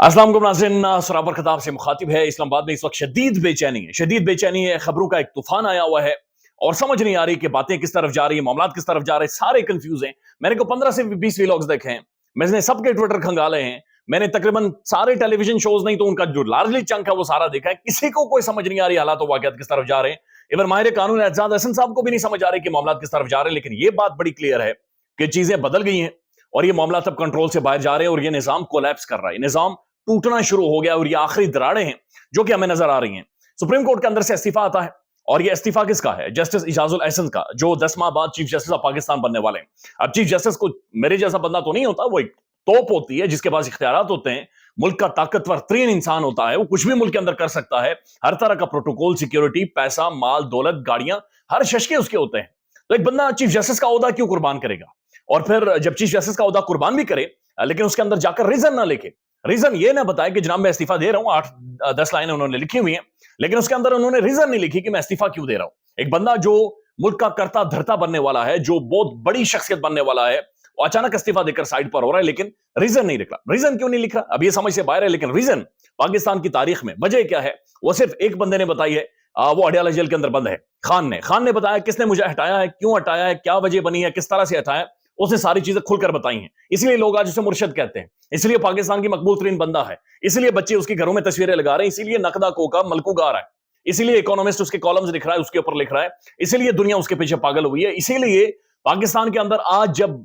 अस्सलाम वालेकुम नाज़रीन, सराबर खिताब से मुखातिब है। इस्लामाबाद में इस वक्त शदीद बेचैनी है, खबरों का एक तूफान आया हुआ है और समझ नहीं आ रही कि बातें किस तरफ जा रही है, मामलात किस तरफ जा रहे हैं, सारे कंफ्यूज हैं। मैंने को 15 से 20 व्लॉग्स देखे हैं, मैंने सबके ट्विटर खंगाले हैं, मैंने तकरीबन सारे टेलीविजन शोज नहीं तो उनका जो लार्जली चंक है वो सारा देखा है। किसी को कोई समझ नहीं आ रही हालात वाक़यात किस तरफ जा रहे हैं। इवन माहिर कानून एजाज हसन साहब को भी नहीं समझ आ रही कि मामलात किस तरफ जा रहे हैं। लेकिन ये बात बड़ी क्लियर है कि चीजें बदल गई हैं और ये मामला अब कंट्रोल से बाहर जा रहे हैं और ये निजाम कोलैप्स कर रहा है, निजाम टूटना शुरू हो गया और ये आखिरी दरारें हैं जो कि हमें नजर आ रही हैं। सुप्रीम कोर्ट के अंदर से इस्तीफा आता है और ये इस्तीफा किसका है? जस्टिस इजाजुल एहसन का, जो 10 माह बाद चीफ जस्टिस ऑफ पाकिस्तान बनने वाले हैं। अब चीफ जस्टिस को मेरे जैसा बंदा तो नहीं होता, वो एक तोप होती है जिसके पास इख्तियारात होते हैं, मुल्क का ताकतवर तरीन इंसान होता है, वो कुछ भी मुल्क के अंदर कर सकता है। हर तरह का प्रोटोकॉल, सिक्योरिटी, पैसा, माल, दौलत, गाड़ियां, हर शशके उसके होते हैं। तो एक बंदा चीफ जस्टिस का ओहदा क्यों कुर्बान करेगा? और फिर जब चीफ जस्टिस का ओहदा कुर्बान भी करे लेकिन उसके अंदर जाकर रीजन ना लेके, रीजन ये ना बताए कि जनाब मैं इस्तीफा दे रहा हूं, 8-10 लाइनें उन्होंने लिखी हुई हैं, लेकिन उसके अंदर उन्होंने रीजन नहीं लिखी कि मैं इस्तीफा क्यों दे रहा हूं। एक बंदा जो मुल्क का करता धरता बनने वाला है, जो बहुत बड़ी शख्सियत बनने वाला है, वो अचानक इस्तीफा देकर साइड पर हो रहा है, लेकिन रीजन नहीं लिख रहा। रीजन क्यों नहीं लिख रहा? अब ये समझ से बाहर है, लेकिन रीजन पाकिस्तान की तारीख में वजह क्या है वो सिर्फ एक बंदे ने बताई है। वो अडियाला जेल के अंदर बंद है, खान ने बताया किसने मुझे हटाया है, क्यों हटाया है, क्या वजह बनी है, किस तरह से हटाया, उसने सारी चीजें खुलकर बताई हैं। इसलिए लोग आज उसे मुर्शद कहते हैं, इसलिए पाकिस्तान की मकबूल तरीन बंदा है, इसलिए बच्चे उसके घरों में तस्वीरें लगा रहे हैं, इसीलिए नकदा कोका मलकू गा रहा है, इसीलिए इकोनॉमिस्ट उसके कॉलम्स लिख रहा है, उसके ऊपर लिख रहा है, इसीलिए दुनिया उसके पीछे पागल हुई है। इसीलिए पाकिस्तान के अंदर आज जब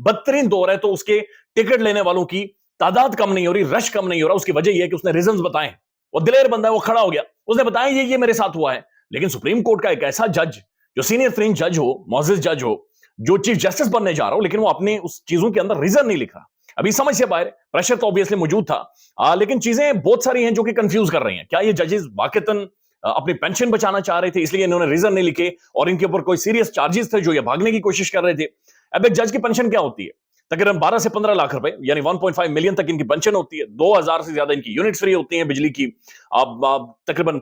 बदतरीन दौर है तो उसके टिकट लेने वालों की तादाद कम नहीं हो रही, रश कम नहीं हो रहा। उसकी वजह यह है कि उसने रीजंस बताए हैं। वो दिलेर बंदा है, वो खड़ा हो गया, उसने बताया ये मेरे साथ हुआ है। लेकिन सुप्रीम कोर्ट का एक ऐसा जज जो सीनियर तरीन जज हो, मोअज़्ज़िज़ जज हो, जो चीफ जस्टिस बनने जा रहा हो, लेकिन वो अपने उस चीजों के अंदर रीजन नहीं लिख रहा। अभी समझ से बाहर, प्रेशर तो ऑब्वियसली मौजूद था, लेकिन चीजें बहुत सारी हैं जो कि कंफ्यूज कर रही हैं। क्या ये जजेस वाकईतन अपनी पेंशन बचाना चाह रहे थे इसलिए इन्होंने रीजन नहीं लिखे, और इनके ऊपर कोई सीरियस चार्जेस थे जो ये भागने की कोशिश कर रहे थे? अब एक जज की पेंशन क्या होती है? तकरीबन 12 से 15 लाख रुपए, यानी 1.5 मिलियन तक इनकी पेंशन होती है। 2000 से ज्यादा इनकी यूनिट्स फ्री होती हैं बिजली की। अब तकरीबन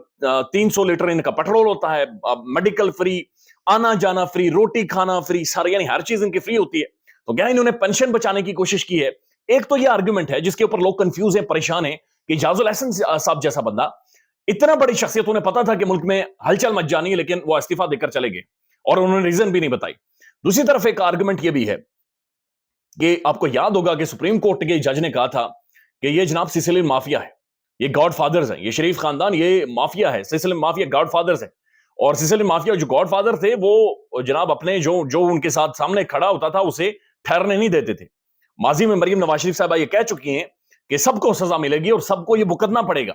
300 लीटर इनका पेट्रोल होता है, मेडिकल फ्री, आना जाना फ्री, रोटी खाना फ्री, सारे यानी हर चीज इनकी फ्री होती है। तो क्या इन्होंने पेंशन बचाने की कोशिश की है? एक तो ये आर्गुमेंट है जिसके ऊपर लोग कंफ्यूज हैं, परेशान हैं कि इजाजुल एहसन साहब जैसा बंदा, इतना बड़ी शख्सियत, उन्हें पता था कि मुल्क में हलचल मच जानी है, लेकिन वो इस्तीफा देकर चले गए और उन्होंने रीजन भी नहीं बताई। दूसरी तरफ एक आर्गुमेंट ये भी है कि आपको याद होगा कि सुप्रीम कोर्ट के जज ने कहा था कि ये जनाब सिसिलियन माफिया है, ये गॉड फादर्स है, ये शरीफ खानदान ये माफिया है, सिसिलियन माफिया गॉड फादर्स है। और सिसिलियन माफिया जो गॉड फादर थे वो जनाब अपने जो जो उनके साथ सामने खड़ा होता था उसे ठहरने नहीं देते थे। माजी में मरीम नवाज शरीफ साहब ये कह चुकी हैं कि सबको सजा मिलेगी और सबको ये भुगतना पड़ेगा,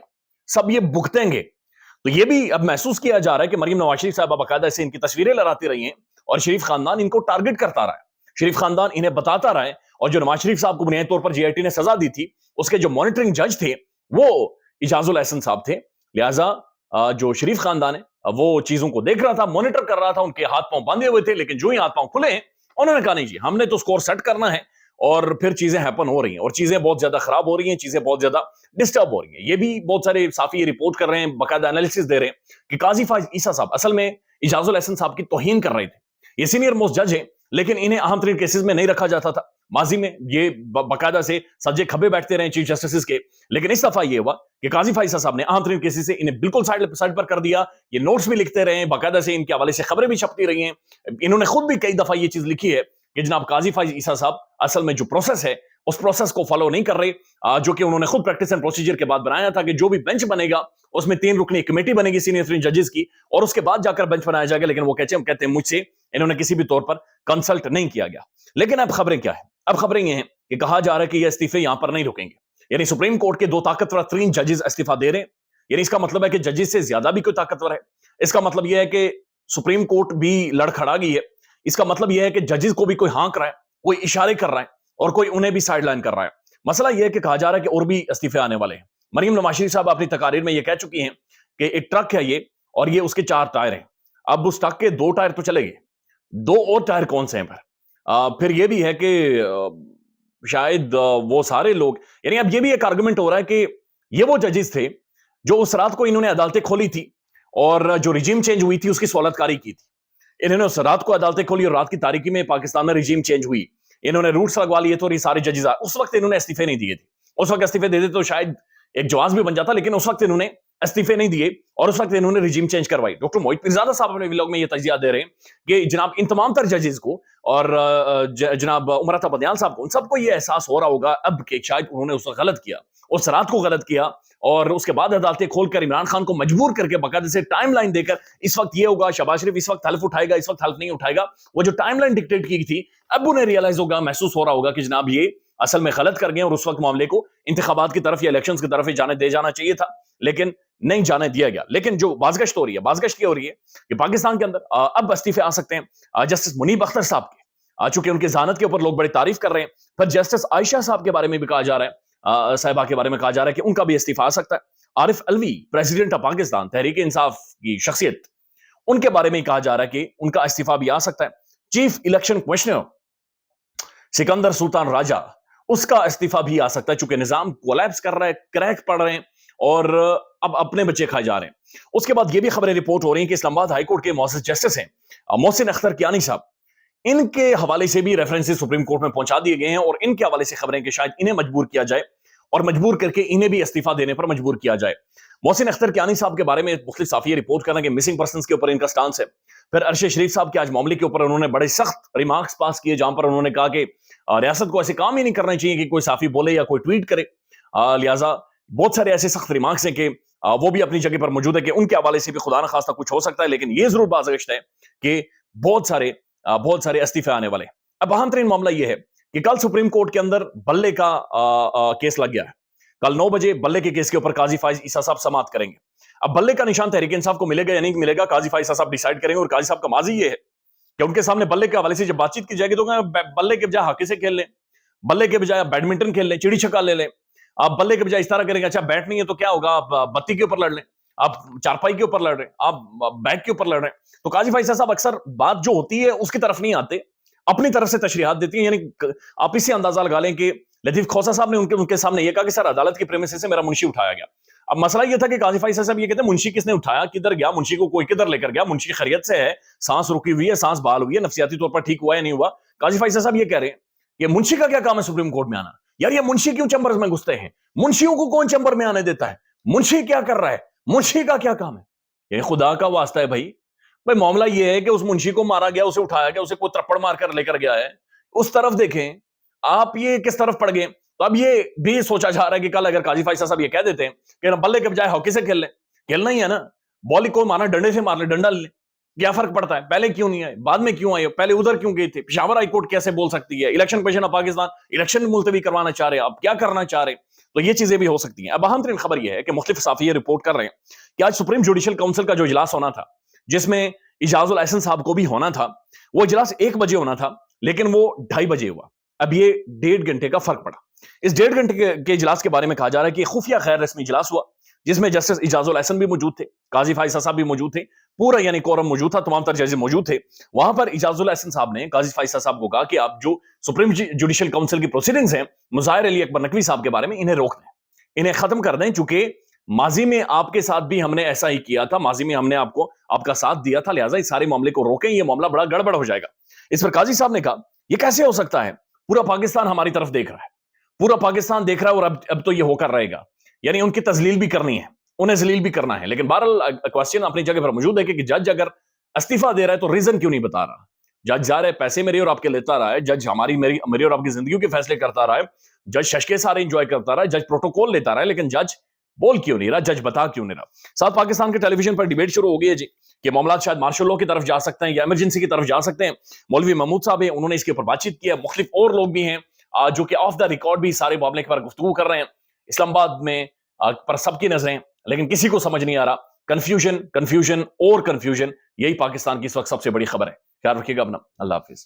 सब ये भुगतेंगे। तो ये भी अब महसूस किया जा रहा है कि मरीम नवाज शरीफ साहब बाकायदा से इनकी तस्वीरें लड़ाती रही हैं और शरीफ खानदान इनको टारगेट करता रहा है, शरीफ खानदान इन्हें बताता रहा है। और जो नवाज शरीफ साहब को बुनियादी तौर पर जीआईटी ने सजा दी थी, उसके जो मॉनिटरिंग जज थे वो इजाजुल एहसन साहब थे। लिहाजा जो शरीफ खानदान है वो चीजों को देख रहा था, मॉनिटर कर रहा था, उनके हाथ पांव बांधे हुए थे, लेकिन जो ही हाथ पांव खुले उन्होंने कहा नहीं जी, हमने तो स्कोर सेट करना है। और फिर चीजें हैपन हो रही हैं और चीजें बहुत ज्यादा खराब हो रही हैं, चीजें बहुत ज्यादा डिस्टर्ब हो रही हैं। ये भी बहुत सारे साफी रिपोर्ट कर रहे हैं, बाकायदा एनालिसिस दे रहे हैं कि काजी फाइज ईसा साहब असल में इजाजुल एहसन साहब की तौहीन कर रहे थे। ये सीनियर मोस्ट जज है, लेकिन इन्हें अहम तरीन केसेस में नहीं रखा जाता था। माजी में ये बाकायदा से सज्जे खब्बे बैठते रहे चीफ जस्टिस के, लेकिन इस दफा ये हुआ कि काजी फाइसा साहब ने अहम तरीन केसेस से इन्हें बिल्कुल साइड पर कर दिया। ये नोट्स भी लिखते रहे, बाकायदा से इनके हवाले से खबरें भी छपती रही हैं। इन्होंने खुद भी कई दफा ये चीज लिखी है कि जनाब काजी फाइज ईसा साहब असल में जो प्रोसेस है उस प्रोसेस को फॉलो नहीं कर रहे, जो कि उन्होंने खुद प्रैक्टिस एंड प्रोसीजर के बाद बनाया था कि जो भी बेंच बनेगा उसमें 3 रुकनी कमेटी बनेगी सीनियर जजेस की और उसके बाद जाकर बेंच बनाया जाएगा। लेकिन वो कहते हैं मुझसे इन्होंने किसी भी तौर पर कंसल्ट नहीं किया गया। लेकिन अब खबरें क्या है? अब खबरें ये हैं कि कहा जा रहा है कि ये इस्तीफे यहां पर नहीं रुकेंगे, यानी सुप्रीम कोर्ट के 2 ताकतवर तरीन जजेस इस्तीफा दे रहे हैं। यानी इसका मतलब है कि जजेस से ज्यादा भी कोई ताकतवर है। इसका मतलब यह है कि सुप्रीम कोर्ट भी लड़खड़ा गई है। इसका मतलब यह है कि जजेस को भी कोई हाँक रहा है, कोई इशारे कर रहा है और कोई उन्हें भी साइडलाइन कर रहा है। मसला यह है कि कहा जा रहा है कि और भी इस्तीफे आने वाले हैं। मरीम नवाज शरीफ साहब अपनी तकारीर में यह कह चुकी हैं कि एक ट्रक है ये और ये उसके 4 टायर हैं। अब उस ट्रक के 2 टायर तो चले गए, 2 और टायर कौन से हैं? फिर यह भी है कि शायद वो सारे लोग, यानी अब ये भी एक आर्गुमेंट हो रहा है कि ये वो जजेस थे जो उस रात को इन्होंने अदालतें खोली थी और जो रिजीम चेंज हुई थी उसकी सवालतकारी की थी। इन्होंने उस रात को अदालतें खोली और रात की तारीकी में पाकिस्तान में रिजीम चेंज हुई, इन्होंने रूट्स लगवा लिए थे और ये सारे जजेस उस वक्त इन्होंने इस्तीफे नहीं दिए थे। اس وقت استعفے دے دیتے تو شاید ایک جواز بھی بن جاتا, لیکن اس وقت انہوں نے استعفے نہیں دیے اور اس وقت انہوں نے رجیم چینج کروائی. ڈاکٹر موہت پیرزادہ صاحب اپنے ولاگ میں یہ تجزیہ دے رہے ہیں کہ جناب ان تمام تر ججز کو اور جناب عمرتا بدیال صاحب کو, ان سب کو یہ احساس ہو رہا ہوگا اب کہ شاید انہوں نے اس وقت غلط کیا, اس رات کو غلط کیا, اور اس کے بعد عدالتیں کھول کر عمران خان کو مجبور کر کے باقاعدہ سے ٹائم لائن دے کر اس وقت یہ ہوگا, شہباز شریف اس وقت حلف اٹھائے گا, اس وقت حلف نہیں اٹھائے گا, وہ جو ٹائم لائن ڈکٹیٹ کی تھی اب انہیں ریئلائز ہوگا, محسوس ہو رہا ہوگا کہ جناب یہ اصل میں غلط کر گئے اور اس وقت معاملے کو انتخابات کی طرف یا الیکشنز کی طرف جانے دے جانا چاہیے تھا, لیکن نہیں جانے دیا گیا. لیکن جو بازگشت ہو رہی ہے, بازگشت کیا ہو رہی ہے کہ پاکستان کے اندر اب استعفے آ سکتے ہیں جسٹس منیب اختر صاحب کے, چونکہ ان کی ذہانت کے اوپر لوگ بڑی تعریف کر رہے ہیں. پھر جسٹس عائشہ صاحب کے بارے میں بھی کہا جا رہا ہے, صاحبہ کے بارے میں کہا جا رہا ہے کہ ان کا بھی استعفا آ سکتا ہے. عارف علوی پریزیڈنٹ آف پاکستان تحریک انصاف کی شخصیت, ان کے بارے میں کہا جا رہا ہے کہ ان کا استعفا بھی آ سکتا ہے. چیف الیکشن کمشنر سکندر سلطان راجہ, اس کا استعفا بھی آ سکتا ہے, چونکہ نظام کولیپس کر رہا ہے, کریک پڑ رہے ہیں اور اب اپنے بچے کھائے جا رہے ہیں. اس کے بعد یہ بھی خبریں رپورٹ ہو رہی ہیں کہ اسلام آباد ہائی کورٹ کے معزز جسٹس ہیں محسن اختر کیانی صاحب, ان کے حوالے سے بھی ریفرنسز سپریم کورٹ میں پہنچا دیے گئے ہیں اور ان کے حوالے سے خبریں کہ شاید انہیں مجبور کیا جائے اور مجبور کر کے انہیں بھی استعفا دینے پر مجبور کیا جائے. محسن اختر کیانی صاحب کے بارے میں مختلف صحافی رپورٹ کر رہے ہیں کہ مسنگ پرسنز کے اوپر ان کا سٹانس ہے. پھر ارشد شریف صاحب کے آج معاملے کے اوپر انہوں نے بڑے سخت ریمارکس پاس کیے, جہاں پر انہوں نے کہا کہ ریاست کو ایسے کام ہی نہیں کرنا چاہیے کہ کوئی صحافی بولے یا کوئی ٹویٹ کرے. لہٰذا بہت سارے ایسے سخت ریمارکس ہیں کہ وہ بھی اپنی جگہ پر موجود ہے کہ ان کے حوالے سے بھی خدا نہ خواستہ کچھ ہو سکتا ہے, لیکن یہ ضرور بازگشت ہے کہ بہت سارے استعفے آنے والے ہیں. اب اہم ترین معاملہ یہ ہے کہ کل سپریم کورٹ کے اندر بلے کا کیس لگ گیا ہے. کل 9 بجے بلے کے کیس کے اوپر قاضی فائز عیسیٰ صاحب سماعت کریں گے. اب بلے کا نشان تحریک انصاف کو ملے گا یا نہیں ملے گا, قاضی فائز صاحب ڈیسائیڈ کریں گے. اور قاضی صاحب کا ماضی یہ ہے کہ ان کے سامنے بلے کے حوالے سے جب بات چیت کی جائے گی تو بلے کے بجائے ہاکی سے کھیل لیں, بلے کے بجائے بیڈمنٹن کھیل لیں, چڑی چھکا لے لیں. آپ بلے کے بجائے اس طرح کریں گے, اچھا بیٹ نہیں ہے تو کیا ہوگا, آپ بتی کے اوپر لڑ لیں, آپ چارپائی کے اوپر لڑ رہے ہیں, آپ بیٹ کے اوپر لڑ رہے ہیں. تو قاضی فائز صاحب اکثر بات جو ہوتی ہے اس کی طرف نہیں آتے, اپنی طرف سے تشریحات دیتی ہیں. یعنی آپ اس سے اندازہ لگا لیں کہ لطیف کھوسہ صاحب نے ان کے سامنے یہ کہا کہ سر عدالت کی پریمیسز سے میرا منشی اٹھایا گیا. اب مسئلہ یہ تھا کہ قاضی فائز صاحب یہ کہتے ہیں منشی کس نے اٹھایا, کدھر گیا منشی کو, کوئی کدھر لے کر گیا, منشی خیریت سے ہے, سانس رکی ہوئی ہے, سانس بحال ہوئی ہے, نفسیاتی طور پر ٹھیک ہوا یا نہیں ہوا. قاضی فائز صاحب یہ کہہ رہے ہیں کہ منشی کا کیا کام ہے سپریم کورٹ میں آنا, یار یہ منشی کیوں چیمبرز میں گھستے ہیں, منشیوں کو کون چیمبر میں آنے دیتا ہے, منشی کیا کر رہا ہے, منشی کا کیا کام ہے. یہ خدا کا واسطہ ہے بھائی معاملہ یہ ہے کہ اس منشی کو مارا گیا, اسے اٹھایا گیا, اسے کوئی ترپڑ مار کر لے کر گیا ہے, اس طرف دیکھیں آپ یہ کس طرف پڑ گئے. تو اب یہ بھی سوچا جا رہا ہے کہ کل اگر قاضی فائز صاحب یہ کہہ دیتے ہیں کہ بلے کے بجائے ہاکی سے کھیل لیں, کھیلنا ہی ہے نا, بال کو مارنا ڈنڈے سے مار لیں, ڈنڈا لے لیں, کیا فرق پڑتا ہے, پہلے کیوں نہیں آئے, بعد میں کیوں آئے, پہلے ادھر کیوں گئے تھے. پشاور ہائی کورٹ کیسے بول سکتی ہے, election commission of Pakistan election ملتوی کروانا چاہ رہے ہیں, اب کیا کرنا چاہ رہے ہیں. تو یہ چیزیں بھی ہو سکتی ہیں. اب اہم ترین خبر یہ ہے کہ مختلف صحافی رپورٹ کر رہے ہیں کہ آج سپریم جوڈیشل کونسل کا جو اجلاس ہونا تھا, جس میں اعجاز الاحسن صاحب کو بھی ہونا تھا, وہ اجلاس 1 بجے ہونا تھا لیکن وہ 2:30 بجے ہوا. اب یہ 1.5 گھنٹے کا فرق پڑا. اس 1.5 گھنٹے کے اجلاس کے بارے میں کہا جا رہا ہے کہ خفیہ غیر رسمی اجلاس ہوا, جس میں جسٹس اعجاز الاحسن بھی موجود تھے, قاضی فائز صاحب بھی موجود تھے, پورا یعنی کورم موجود تھا, تمام تر ججز موجود تھے. وہاں پر اعجاز الاحسن صاحب نے قاضی فائز صاحب کو کہا کہ آپ جو سپریم جوڈیشل کونسل کی پروسیڈنگز ہیں مظاہر علی اکبر نقوی صاحب کے بارے میں, انہیں روک دیں, انہیں ختم کر دیں, چونکہ ماضی میں آپ کے ساتھ بھی ہم نے ایسا ہی کیا تھا, ماضی میں ہم نے آپ کا ساتھ دیا تھا, لہٰذا اس سارے معاملے کو روکیں, یہ معاملہ بڑا گڑبڑ ہو جائے گا. اس پر قاضی صاحب نے کہا یہ کیسے ہو سکتا ہے, پورا پاکستان ہماری طرف دیکھ رہا ہے, پورا پاکستان دیکھ رہا ہے, اور اب تو یہ ہو کر رہے گا. یعنی ان کی تذلیل بھی کرنی ہے, انہیں ذلیل بھی کرنا ہے. لیکن بہرحال کوسچن اپنی جگہ پر موجود ہے کہ جج اگر استعفا دے رہا ہے تو ریزن کیوں نہیں بتا رہا. جج جا رہے پیسے میرے اور آپ کے لیتا رہا ہے, جج میری اور آپ کی زندگیوں کے فیصلے کرتا رہا ہے, جج ششکے سارے انجوائے کرتا رہا ہے, جج پروٹوکول لیتا رہا ہے, لیکن جج بول کیوں نہیں رہا, جج بتا کیوں نہیں رہا. ساتھ پاکستان کے ٹیلی ویژن پر ڈیبیٹ شروع ہو گئی ہے جی کہ معاملات شاید مارشل لاء کی طرف جا سکتے ہیں یا ایمرجنسی کی طرف جا سکتے ہیں. مولوی محمود صاحب ہیں, انہوں نے اس کے اوپر بات چیت کی ہے. مختلف اور لوگ بھی ہیں جو کہ آف دا ریکارڈ بھی سارے معاملے کے پر گفتگو کر رہے ہیں. اسلام آباد میں پر سب کی نظریں, لیکن کسی کو سمجھ نہیں آ رہا. کنفیوژن اور کنفیوژن, یہی پاکستان کی اس وقت سب سے بڑی خبر ہے. خیال رکھیے گا اپنا, اللہ حافظ.